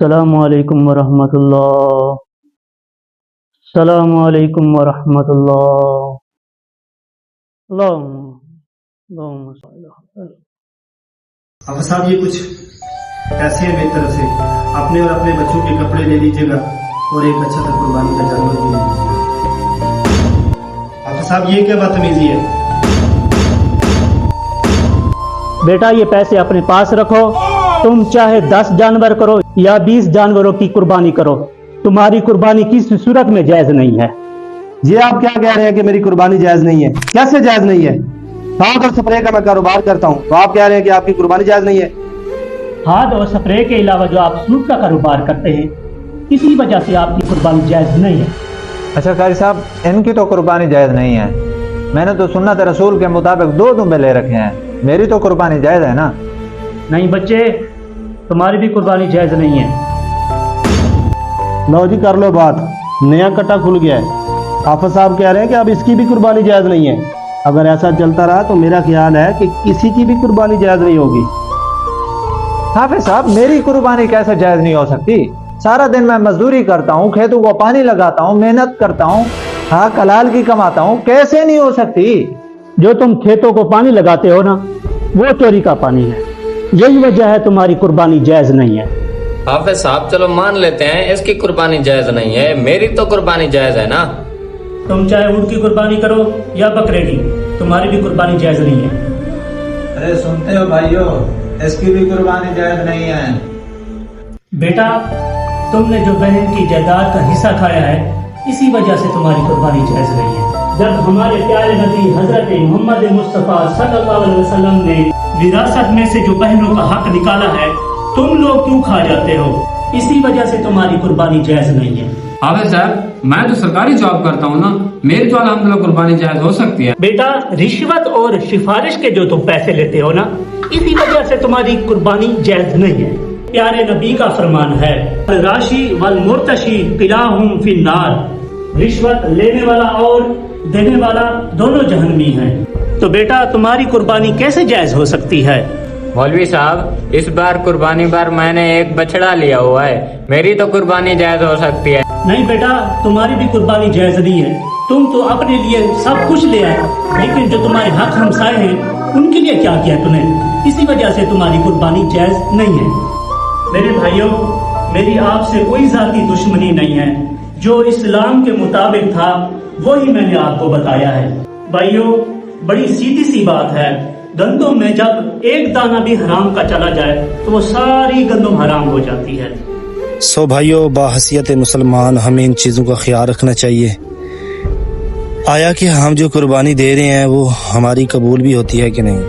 السلام علیکم ورحمۃ اللہ. السلام علیکم ورحمۃ اللہ. اللہم صل علی. اب صاحب یہ کچھ پیسے ہیں میری طرف سے، اپنے اور اپنے بچوں کے کپڑے لے لیجیے گا اور ایک اچھا سا قربانی کا جانور بھی لے لیجیے گا. اب صاحب یہ کیا بدتمیزی ہے؟ بیٹا یہ پیسے اپنے پاس رکھو. تم چاہے 10 جانور کرو یا 20 جانوروں کی قربانی کرو، تمہاری قربانی کسی صورت میں جائز نہیں ہے. جی آپ کیا کہہ رہے ہیں کہ میری قربانی جائز نہیں ہے؟ کیسے جائز نہیں ہے؟ کھاد اور سپرے کا میں کاروبار کرتا ہوں، تو آپ کہہ رہے ہیں کہ آپ کی قربانی جائز نہیں ہے؟ کھاد اور سپرے کے علاوہ جو آپ سود کا کاروبار کرتے ہیں، اسی وجہ سے آپ کی قربانی جائز نہیں ہے. اچھا قاری صاحب، ان کی تو قربانی جائز نہیں ہے. میں نے تو سنت رسول کے مطابق 2 دمبے لے رکھے ہیں، میری تو قربانی جائز ہے نا. نہیں بچے، تمہاری بھی قربانی جائز نہیں ہے. لو جی کر لو بات، نیا کٹا کھل گیا ہے. حافظ صاحب کہہ رہے ہیں کہ اب اس کی بھی قربانی جائز نہیں ہے. اگر ایسا چلتا رہا تو میرا خیال ہے کہ کسی کی بھی قربانی جائز نہیں ہوگی. حافظ صاحب، میری قربانی کیسے جائز نہیں ہو سکتی؟ سارا دن میں مزدوری کرتا ہوں، کھیتوں کو پانی لگاتا ہوں، محنت کرتا ہوں، حق حلال کی کماتا ہوں، کیسے نہیں ہو سکتی؟ جو تم کھیتوں کو پانی لگاتے ہو نا، وہ چوری کا پانی ہے. یہی وجہ ہے تمہاری قربانی جائز نہیں ہے. حافظ صاحب چلو مان لیتے ہیں اس کی قربانی جائز نہیں ہے، میری تو قربانی جائز ہے نا. تم چاہے اونٹ کی قربانی کرو یا بکرے کی، تمہاری بھی قربانی جائز نہیں ہے. ارے سنتے ہو بھائیو، اس کی بھی قربانی جائز نہیں ہے. بیٹا تم نے جو بہن کی جائیداد کا حصہ کھایا ہے، اسی وجہ سے تمہاری قربانی جائز نہیں ہے. جب ہمارے پیارے نبی حضرت محمد مصطفیٰ صلی اللہ علیہ وسلم نے وراثت میں سے جو بہنوں کا حق نکالا ہے، تم لوگ کیوں کھا جاتے ہو؟ اسی وجہ سے تمہاری قربانی جائز نہیں ہے. حافظ صاحب میں تو سرکاری جاب کرتا ہوں نا، میری تو الحمدللہ قربانی جائز ہو سکتی ہے. بیٹا رشوت اور سفارش کے جو تم پیسے لیتے ہو نا، اسی وجہ سے تمہاری قربانی جائز نہیں ہے. پیارے نبی کا فرمان ہے، الراشی والمرتشی کلاہم فی النار. رشوت لینے والا اور دینے والا دونوں جہنمی ہیں. تو بیٹا تمہاری قربانی کیسے جائز ہو سکتی ہے؟ مولوی صاحب اس بار قربانی بار میں نے ایک بچڑا لیا ہوا ہے، میری تو قربانی جائز ہو سکتی ہے. نہیں بیٹا، تمہاری بھی قربانی جائز نہیں ہے. تم تو اپنے لیے سب کچھ لے آئے، لیکن جو تمہارے حق ہمسائے ہیں ان کے لیے کیا کیا تم نے؟ اسی وجہ سے تمہاری قربانی جائز نہیں ہے. میرے بھائیوں، میری آپ سے کوئی ذاتی دشمنی نہیں ہے. جو اسلام کے مطابق تھا وہی میں نے آپ کو بتایا ہے. بھائیوں بڑی سیدھی سی بات ہے، گندم میں جب ایک دانہ بھی حرام کا چلا جائے تو وہ ساری گندم حرام ہو جاتی ہے. سو بھائیو، باحثیت مسلمان ہمیں ان چیزوں کا خیال رکھنا چاہیے. آیا کہ ہم جو قربانی دے رہے ہیں وہ ہماری قبول بھی ہوتی ہے کہ نہیں؟